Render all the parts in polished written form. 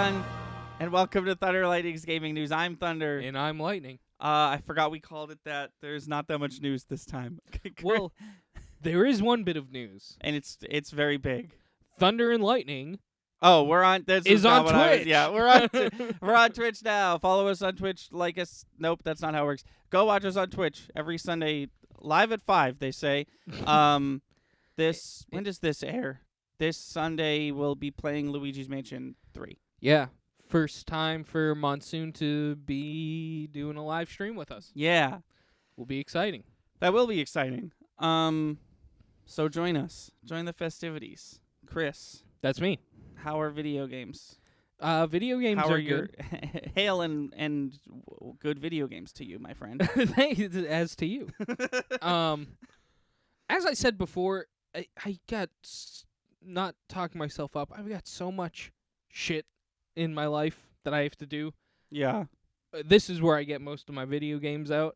everyone, and welcome to Thunder Lightning's Gaming News. I'm Thunder. And I'm Lightning. I forgot we called it that. There's not that much news this time. Well, there is one bit of news. And it's very big. Thunder and Lightning Oh, we're on. This is on Twitch. Yeah, we're on Twitch now. Follow us on Twitch. Like us. Nope, that's not how it works. Go watch us on Twitch every Sunday, live at 5. They say. When does this air? This Sunday we'll be playing Luigi's Mansion 3. Yeah. First time for Monsoon to be doing a live stream with us. Yeah. Will be exciting. That will be exciting. So join us. Join the festivities. Chris, That's me. how are video games? Video games How are are your good. hail and good video games to you, my friend? As to you. As I said before, I got, not talking myself up, I've got so much shit in my life that I have to do. Yeah. This is where I get most of my video games out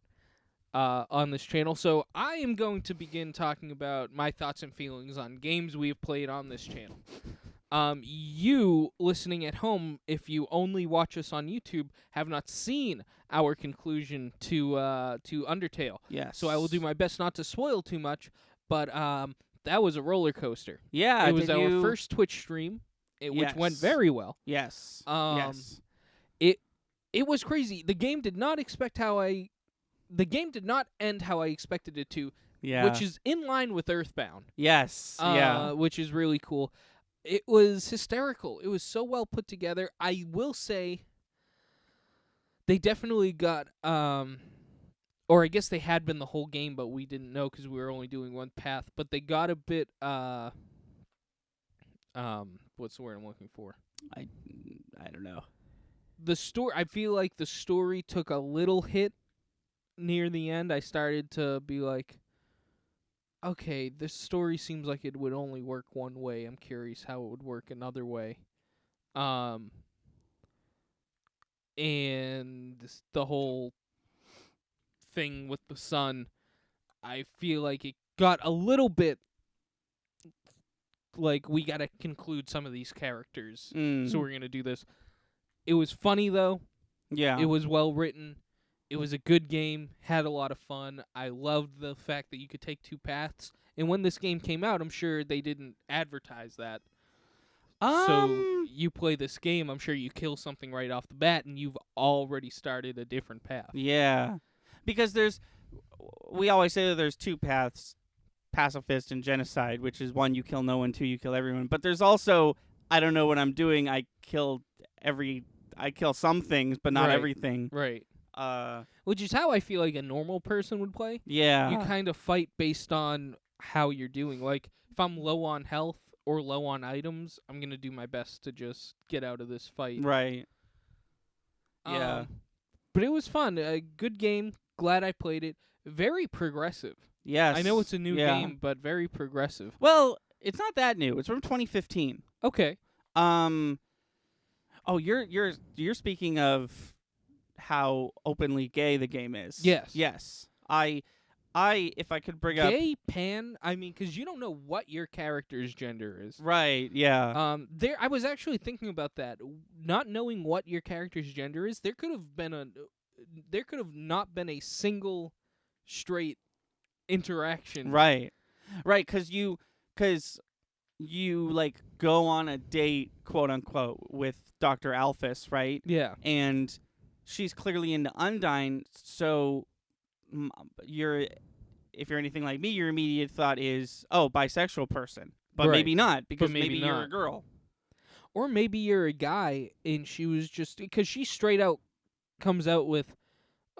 on this channel. So I am going to begin talking about my thoughts and feelings on games we have played on this channel. You listening at home, if you only watch us on YouTube, have not seen our conclusion to Undertale. Yes. So I will do my best not to spoil too much, but that was a roller coaster. Yeah. It was our first Twitch stream, which went very well. Yes. Yes. It was crazy. The game did not end how I expected it to. Yeah. Which is in line with Earthbound. Yes. Yeah. Which is really cool. It was hysterical. It was so well put together. I will say they definitely got or I guess they had been the whole game, but we didn't know because we were only doing one path. But they got a bit what's the word I'm looking for? I don't know. The story. I feel like the story took a little hit near the end. I started to be like, okay, this story seems like it would only work one way. I'm curious how it would work another way. And the whole thing with the sun, I feel like it got a little bit like we gotta conclude some of these characters, so we're gonna do this. It was funny though. Yeah. It was well written. It was a good game. Had a lot of fun. I loved the fact that you could take two paths. And when this game came out, I'm sure they didn't advertise that. So you play this game, I'm sure you kill something right off the bat, and you've already started a different path. Yeah. Because we always say that there's two paths, pacifist and genocide, which is one, you kill no one, two, you kill everyone. But there's also, I don't know what I'm doing, I kill some things, but not everything. Right. Which is how I feel like a normal person would play. Yeah. You kind of fight based on how you're doing. Like, if I'm low on health or low on items, I'm going to do my best to just get out of this fight. Right. Yeah. But it was fun. A good game. Glad I played it. Very progressive. Yes. I know it's a new game, but very progressive. Well, it's not that new. It's from 2015. Okay. Oh, you're speaking of how openly gay the game is. Yes. Yes. If I could bring up gay, pan, I mean, because you don't know what your character's gender is. Right, yeah. I was actually thinking about that. Not knowing what your character's gender is, there could have not been a single straight interaction. Right. Right, cuz you like go on a date, quote unquote, with Dr. Alphys, right? Yeah. And she's clearly into Undyne, so if you're anything like me, your immediate thought is, oh, bisexual person. But maybe not, because maybe you're a girl. Or maybe you're a guy, and she was just, because she straight out comes out with,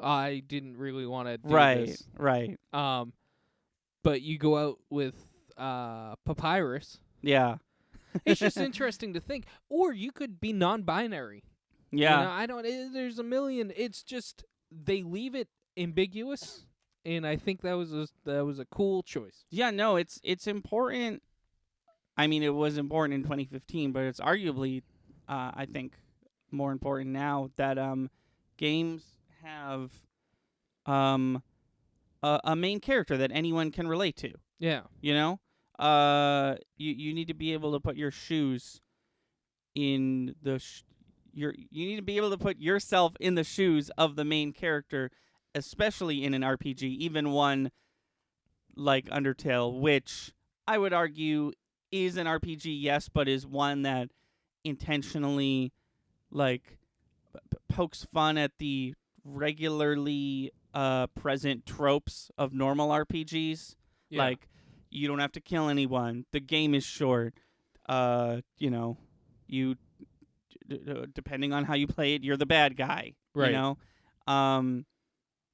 I didn't really want to do this. Right. But you go out with Papyrus. Yeah. It's just interesting to think. Or you could be non-binary. Yeah. You know, there's a million. It's just they leave it ambiguous, and I think that was a cool choice. Yeah, no, it's important. I mean, it was important in 2015, but it's arguably, I think, more important now that games have a main character that anyone can relate to. Yeah. You know? You need to be able to put your shoes in you need to be able to put yourself in the shoes of the main character, especially in an RPG, even one like Undertale, which I would argue is an RPG, yes, but is one that intentionally like pokes fun at the regularly present tropes of normal RPGs. Yeah. Like, you don't have to kill anyone. The game is short. You depending on how you play it, you're the bad guy. Right. You know?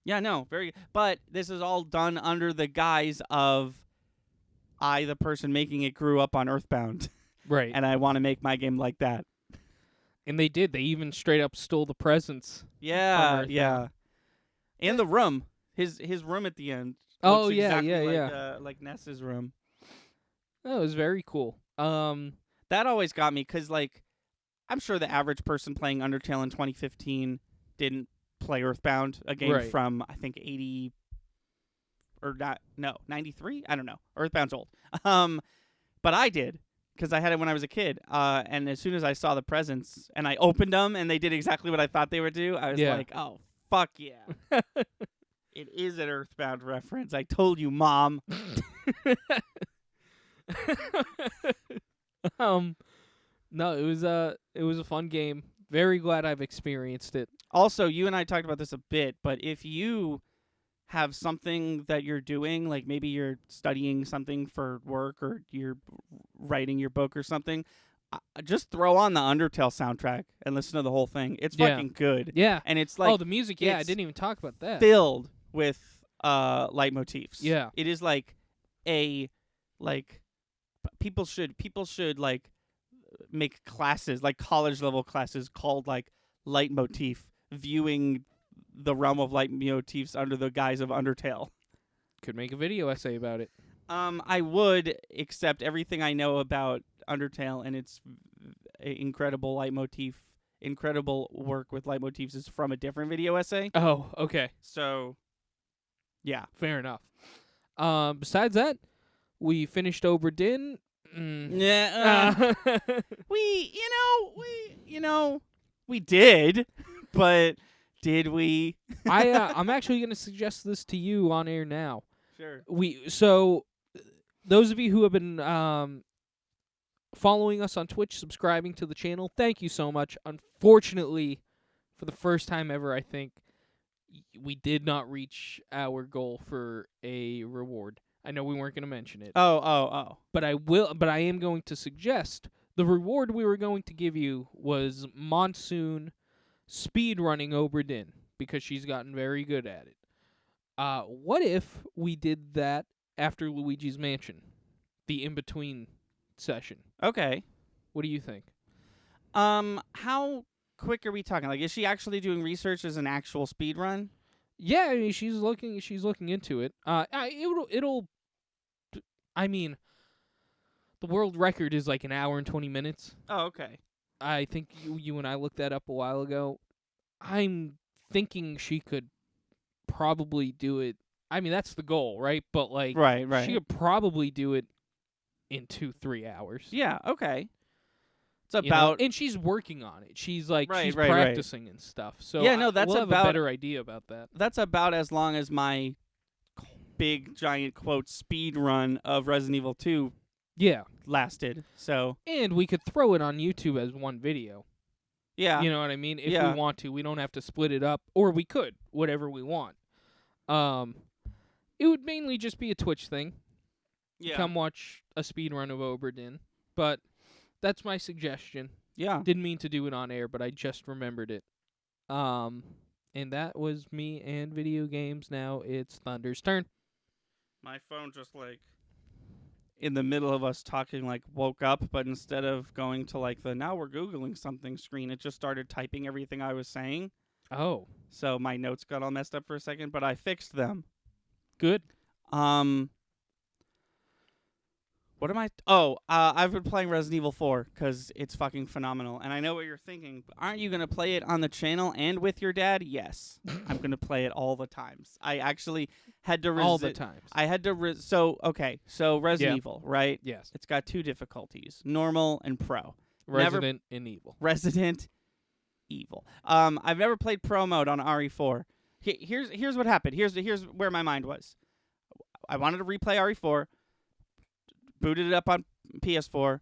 Yeah, no, very. But this is all done under the guise of I, the person making it, grew up on Earthbound, Right. and I want to make my game like that. And they did. They even straight up stole the presents. Yeah, Earthbound. yeah. And the room, his room at the end. Oh, looks yeah, exactly yeah. like Ness's room. That was very cool. That always got me because, like, I'm sure the average person playing Undertale in 2015 didn't play Earthbound, a game Right. from I think 80 or not, no, 93. I don't know. Earthbound's old. But I did because I had it when I was a kid. And as soon as I saw the presents and I opened them and they did exactly what I thought they would do, I was like, oh fuck yeah. It is an Earthbound reference. I told you, Mom. No, it was a fun game. Very glad I've experienced it. Also, you and I talked about this a bit, but if you have something that you're doing, like maybe you're studying something for work or you're writing your book or something, just throw on the Undertale soundtrack and listen to the whole thing. It's fucking good. Yeah. And it's like oh, the music, yeah, I it's didn't even talk about that. filled with leitmotifs. Yeah. It is like people should like make classes, like college level classes called like leitmotif, viewing the realm of leitmotifs under the guise of Undertale. Could make a video essay about it. I would, except everything I know about Undertale and its incredible work with leitmotifs is from a different video essay. Oh, okay. So, yeah. Fair enough. Besides that, we finished Oberdin. Yeah. We did, but did we? I'm actually going to suggest this to you on air now. Sure. So those of you who have been following us on Twitch, subscribing to the channel, thank you so much. Unfortunately, for the first time ever, I think we did not reach our goal for a reward. I know we weren't going to mention it. Oh. But I am going to suggest the reward we were going to give you was Monsoon speedrunning Oberdin because she's gotten very good at it. What if we did that after Luigi's Mansion, the in-between session? Okay. What do you think? How quick are we talking? Like, is she actually doing research as an actual speed run? Yeah, I mean, she's looking into it. It'll. I mean, the world record is like an hour and 20 minutes. Oh, okay. I think you and I looked that up a while ago. I'm thinking she could probably do it. I mean, that's the goal, right? But like, right. she could probably do it in 2-3 hours. Yeah. Okay. It's You know? about And she's working on it. She's like Right, she's right. practicing and stuff. So Yeah, no, that's we'll have about- a better idea about that. that's about as long as my big giant quote speed run of Resident Evil 2 Yeah, lasted. So and we could throw it on YouTube as one video. yeah. You know what I mean? If Yeah. we want to, we don't have to split it up, or we could, whatever we want. It would mainly just be a Twitch thing. Yeah. Come watch a speed run of Oberdin, but that's my suggestion. Yeah. Didn't mean to do it on air, but I just remembered it. And that was me and video games. Now it's Thunder's turn. My phone just like in the middle of us talking like woke up, but instead of going to like the now we're Googling something screen, it just started typing everything I was saying. Oh, So my notes got all messed up for a second, but I fixed them. good. What am I? I've been playing Resident Evil 4 because it's fucking phenomenal. And I know what you're thinking. But aren't you going to play it on the channel and with your dad? Yes. I'm going to play it all the times. I actually had to All the times. I had to so Resident Evil, right? Yes. It's got two difficulties, normal and pro. Resident and Evil. Resident evil. I've never played pro mode on RE4. Here's what happened. Here's where my mind was. I wanted to replay RE4, booted it up on PS4,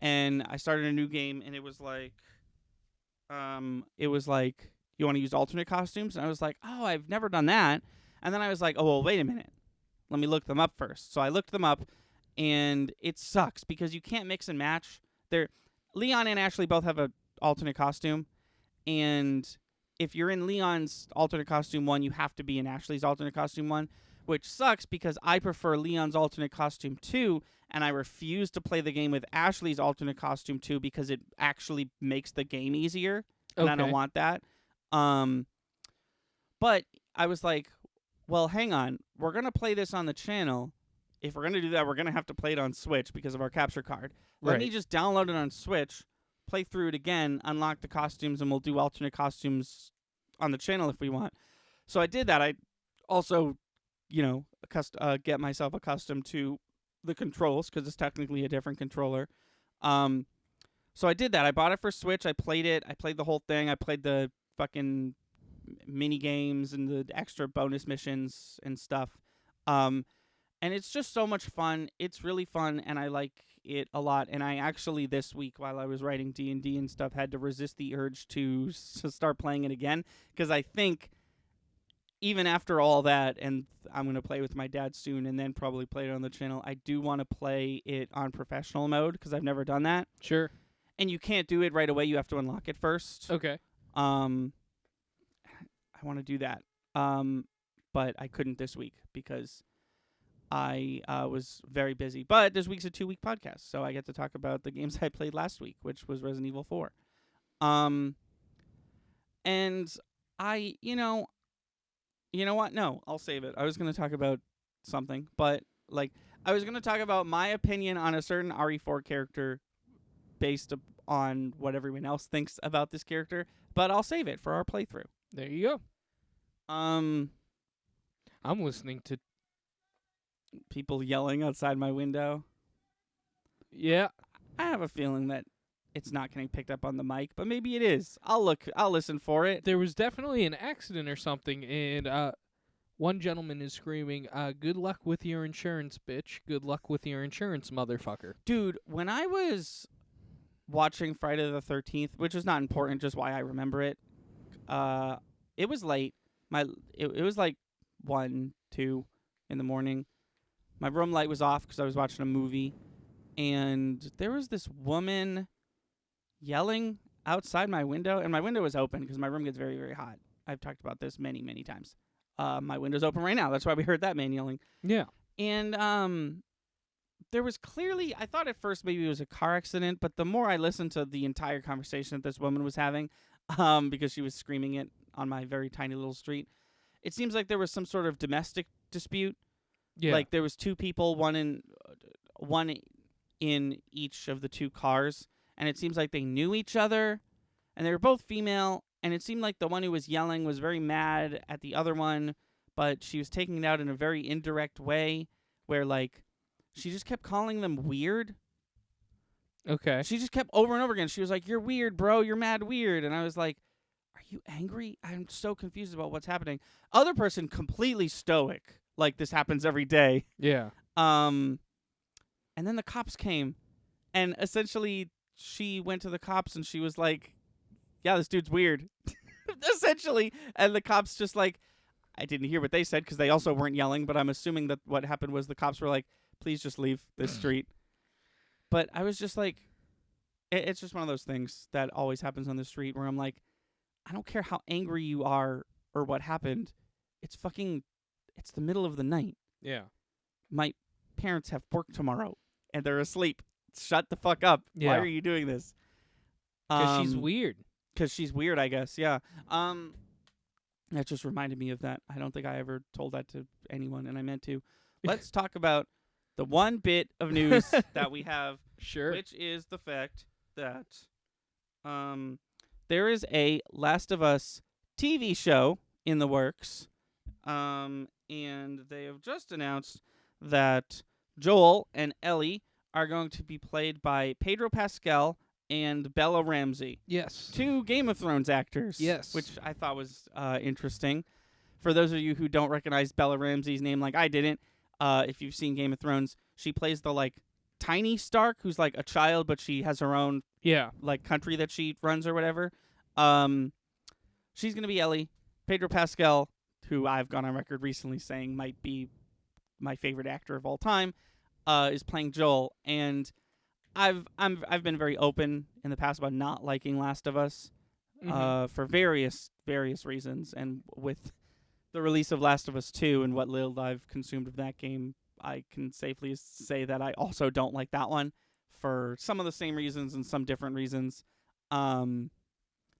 and I started a new game, and it was like, you want to use alternate costumes? And I was like, oh, I've never done that. And then I was like, oh, well, wait a minute. Let me look them up first. So I looked them up, and it sucks because you can't mix and match. Leon and Ashley both have a alternate costume, and if you're in Leon's alternate costume one, you have to be in Ashley's alternate costume one, which sucks because I prefer Leon's alternate costume 2, and I refuse to play the game with Ashley's alternate costume 2 because it actually makes the game easier, and I don't want that. But I was like, well, hang on. We're going to play this on the channel. If we're going to do that, we're going to have to play it on Switch because of our capture card. Let me just download it on Switch, play through it again, unlock the costumes, and we'll do alternate costumes on the channel if we want. So I did that. I also, get myself accustomed to the controls because it's technically a different controller. So I did that. I bought it for Switch. I played it. I played the whole thing. I played the fucking mini games and the extra bonus missions and stuff. And it's just so much fun. It's really fun, and I like it a lot. And I actually this week, while I was writing D&D and stuff, had to resist the urge to start playing it again because I think even after all that, and I'm going to play with my dad soon and then probably play it on the channel, I do want to play it on professional mode because I've never done that. Sure. And you can't do it right away. You have to unlock it first. Okay. I want to do that. But I couldn't this week because I was very busy. But this week's a 2-week podcast, so I get to talk about the games I played last week, which was Resident Evil 4. And I, you know what? No, I'll save it. I was going to talk about something, but I was going to talk about my opinion on a certain RE4 character based on what everyone else thinks about this character, but I'll save it for our playthrough. There you go. I'm listening to people yelling outside my window. Yeah. I have a feeling that it's not getting picked up on the mic, but maybe it is. I'll listen for it. There was definitely an accident or something, and one gentleman is screaming, good luck with your insurance, bitch. Good luck with your insurance, motherfucker. Dude, when I was watching Friday the 13th, which is not important, just why I remember it, it was late. It was like 1, 2 in the morning. My room light was off because I was watching a movie, and there was this woman yelling outside my window, and my window was open because my room gets very, very hot. I've talked about this many, many times. My window's open right now. That's why we heard that man yelling. Yeah. And there was clearly, I thought at first maybe it was a car accident, but the more I listened to the entire conversation that this woman was having, because she was screaming it on my very tiny little street, it seems like there was some sort of domestic dispute. Yeah. Like there was 2 people, one in each of the 2 cars, and it seems like they knew each other, and they were both female, and it seemed like the one who was yelling was very mad at the other one, but she was taking it out in a very indirect way, where she just kept calling them weird. Okay. She just kept over and over again. She was like, "You're weird, bro. You're mad weird." And I was like, "Are you angry? I'm so confused about what's happening." Other person completely stoic. Like this happens every day. Yeah. And then the cops came, and essentially she went to the cops and she was like, "Yeah, this dude's weird." Essentially. And the cops just I didn't hear what they said because they also weren't yelling, but I'm assuming that what happened was the cops were like, "Please just leave this street." But I was just like, it's just one of those things that always happens on the street where I'm like, I don't care how angry you are or what happened. It's the middle of the night. Yeah. My parents have work tomorrow and they're asleep. Shut the fuck up. Yeah. Why are you doing this? Because she's weird. Because she's weird, I guess. Yeah. That just reminded me of that. I don't think I ever told that to anyone, and I meant to. Let's talk about the one bit of news that we have, Sure. which is the fact that there is a Last of Us TV show in the works, and they have just announced that Joel and Ellie are going to be played by Pedro Pascal and Bella Ramsey. Yes. 2 Game of Thrones actors. Yes. Which I thought was interesting. For those of you who don't recognize Bella Ramsey's name like I didn't, if you've seen Game of Thrones, she plays the, like, tiny Stark who's, like, a child, but she has her own, like, country that she runs or whatever. She's going to be Ellie. Pedro Pascal, who I've gone on record recently saying might be my favorite actor of all time, is playing Joel. And I've been very open in the past about not liking Last of Us for various reasons. And with the release of Last of Us 2 and what little I've consumed of that game, I can safely say that I also don't like that one for some of the same reasons and some different reasons.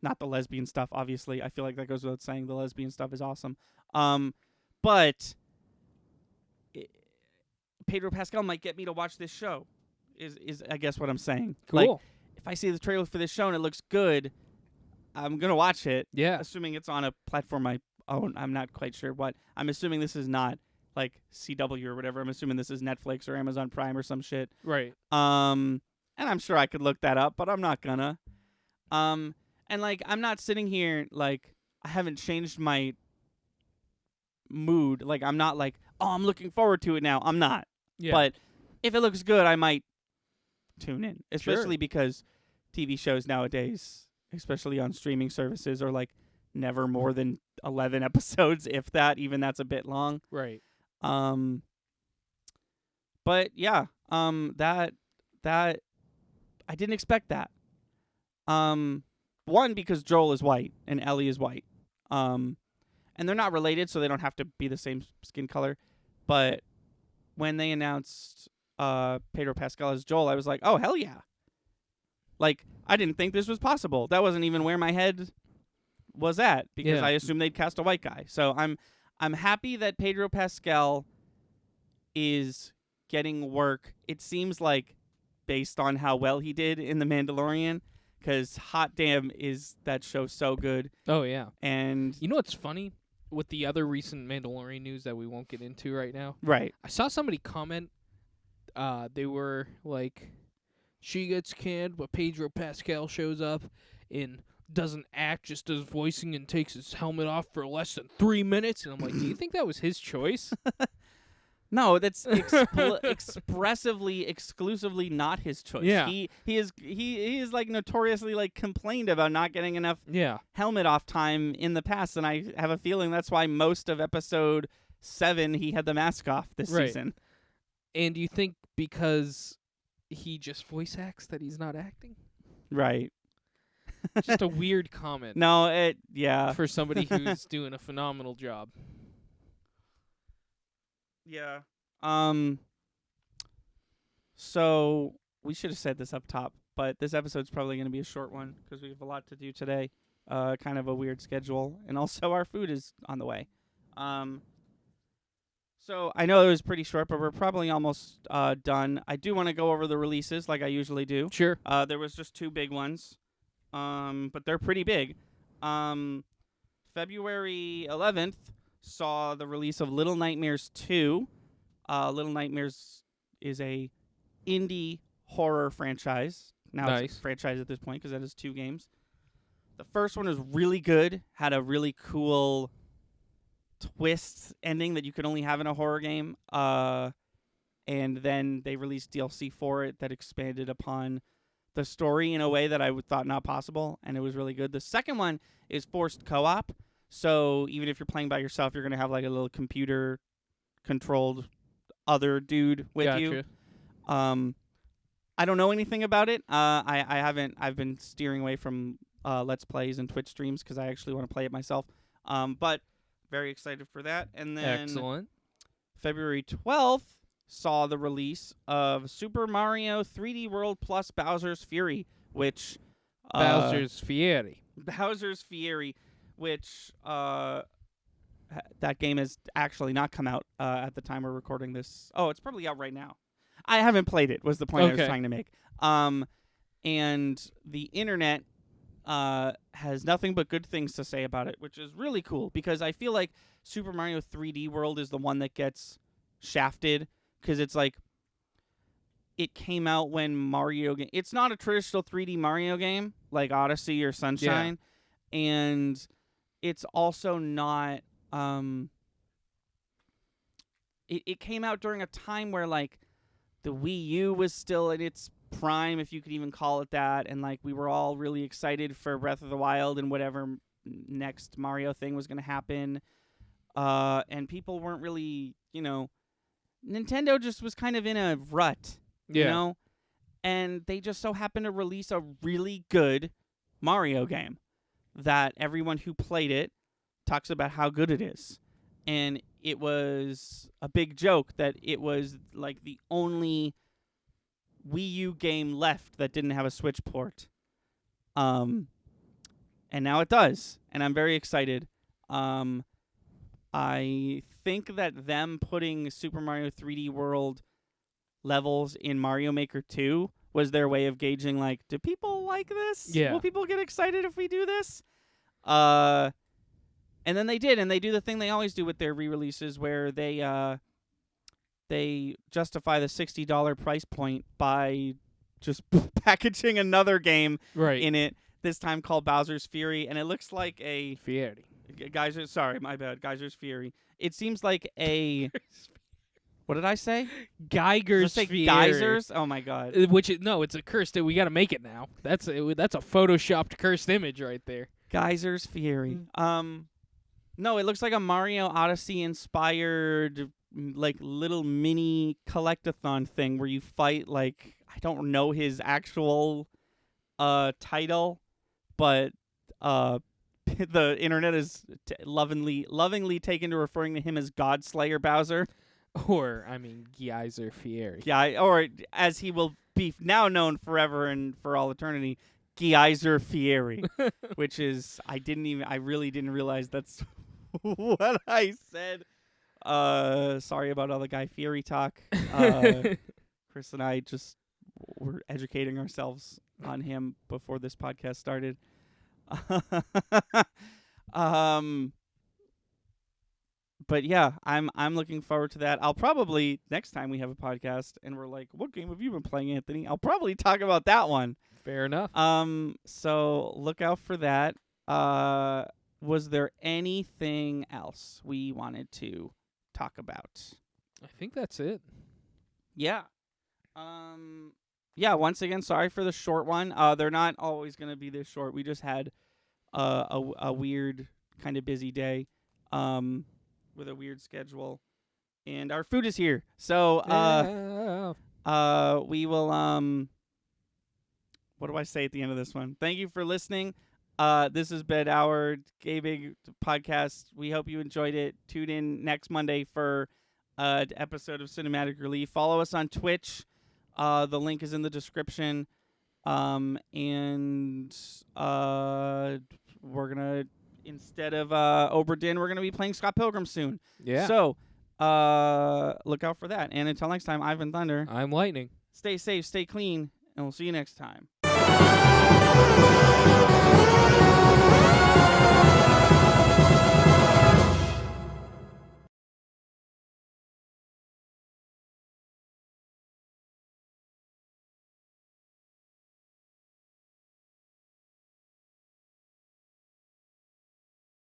Not the lesbian stuff, obviously. I feel like that goes without saying. The lesbian stuff is awesome. But Pedro Pascal might get me to watch this show, is I guess what I'm saying. Cool. Like, if I see the trailer for this show and it looks good, I'm going to watch it. Yeah. Assuming it's on a platform I own. I'm not quite sure what. I'm assuming this is not like CW or whatever. I'm assuming this is Netflix or Amazon Prime or some shit. Right. And I'm sure I could look that up, but I'm not gonna. And, like, I'm not sitting here, like, I haven't changed my mood. Like, I'm not like, oh, I'm looking forward to it now. I'm not. Yeah. But if it looks good, I might tune in. Especially Sure. because TV shows nowadays, especially on streaming services, are, like, never more than 11 episodes, if that. Even that's a bit long. Right. But, yeah, that I didn't expect that. One, because Joel is white and Ellie is white. And they're not related, so they don't have to be the same skin color. But when they announced Pedro Pascal as Joel, I was like, oh, hell yeah. Like, I didn't think this was possible. That wasn't even where my head was at, because I assumed they'd cast a white guy. So I'm happy that Pedro Pascal is getting work. It seems like, based on how well he did in The Mandalorian, because hot damn is that show so good. Oh, yeah. And you know what's funny? With the other recent Mandalorian news that we won't get into right now. Right. I saw somebody comment, they were like, she gets canned, but Pedro Pascal shows up and doesn't act, just does voicing and takes his helmet off for less than 3 minutes. And I'm like, do you think that was his choice? No, that's expressively, exclusively not his choice. Yeah. He is like notoriously like complained about not getting enough Yeah. helmet off time in the past, and I have a feeling that's why most of episode 7 he had the mask off this season. And do you think because he just voice acts that he's not acting? Right. Just a weird comment. No, for somebody who's doing a phenomenal job. Yeah. So we should have said this up top, but this episode's probably going to be a short one because we have a lot to do today. Kind of a weird schedule, and also our food is on the way. So I know it was pretty short, but we're probably almost done. I do want to go over the releases like I usually do. Sure. There was just 2 big ones, but they're pretty big. February 11th saw the release of Little Nightmares 2. Little Nightmares is a indie horror franchise. Now it's a franchise at this point because that is 2 games. The first one was really good, had a really cool twist ending that you could only have in a horror game. And then they released DLC for it that expanded upon the story in a way that I thought not possible, and it was really good. The second one is forced co-op. So even if you're playing by yourself, you're going to have like a little computer-controlled other dude with you. I don't know anything about it. I've been steering away from Let's Plays and Twitch streams because I actually want to play it myself. But very excited for that. And then Excellent. February 12th saw the release of Super Mario 3D World plus Bowser's Fury, which... Bowser's Fieri. Bowser's Fieri, which that game has actually not come out at the time we're recording this. Oh, it's probably out right now. I haven't played it, was the point I was trying to make. And the internet has nothing but good things to say about it, which is really cool, because I feel like Super Mario 3D World is the one that gets shafted, because it's like, it came out when Mario game. It's not a traditional 3D Mario game like Odyssey or Sunshine, and it's also not. It came out during a time where like the Wii U was still in its prime, if you could even call it that, and like we were all really excited for Breath of the Wild and whatever next Mario thing was going to happen. And people weren't really, Nintendo just was kind of in a rut, you know? And they just so happened to release a really good Mario game that everyone who played it talks about how good it is. And it was a big joke that it was like the only Wii U game left that didn't have a Switch port. And now it does. And I'm very excited. I think that them putting Super Mario 3D World levels in Mario Maker 2 was their way of gauging, like, do people like this? Yeah. Will people get excited if we do this? And then they did, and they do the thing they always do with their re-releases where they justify the $60 price point by just packaging another game in it, this time called Bowser's Fury, and it looks like a... Fieri. Sorry, my bad. Geyser's Fury. It seems like a... What did I say? Geiger's Fieri. Geysers? Oh my god. It's a cursed. We got to make it now. That's a photoshopped cursed image right there. Geyser's Fieri. No, it looks like a Mario Odyssey inspired like little mini collectathon thing where you fight like I don't know his actual title, but the internet is lovingly taken to referring to him as Godslayer Bowser. Or, Geyser Fieri. Yeah, or as he will be now known forever and for all eternity, Geyser Fieri, which is, I really didn't realize that's what I said. Sorry about all the Guy Fieri talk. Chris and I just were educating ourselves on him before this podcast started. But yeah, I'm looking forward to that. I'll probably next time we have a podcast and we're like, what game have you been playing, Anthony? I'll probably talk about that one. Fair enough. So look out for that. Was there anything else we wanted to talk about? I think that's it. Yeah. Yeah, once again, sorry for the short one. They're not always going to be this short. We just had a weird kind of busy day with a weird schedule. And our food is here. So we will what do I say at the end of this one? Thank you for listening. This has been our gaming podcast. We hope you enjoyed it. Tune in next Monday for an episode of Cinematic Relief. Follow us on Twitch. The link is in the description. And we're going to, instead of Oberdin, we're going to be playing Scott Pilgrim soon. Yeah. So look out for that. And until next time, I've been Thunder. I'm Lightning. Stay safe, stay clean, and we'll see you next time.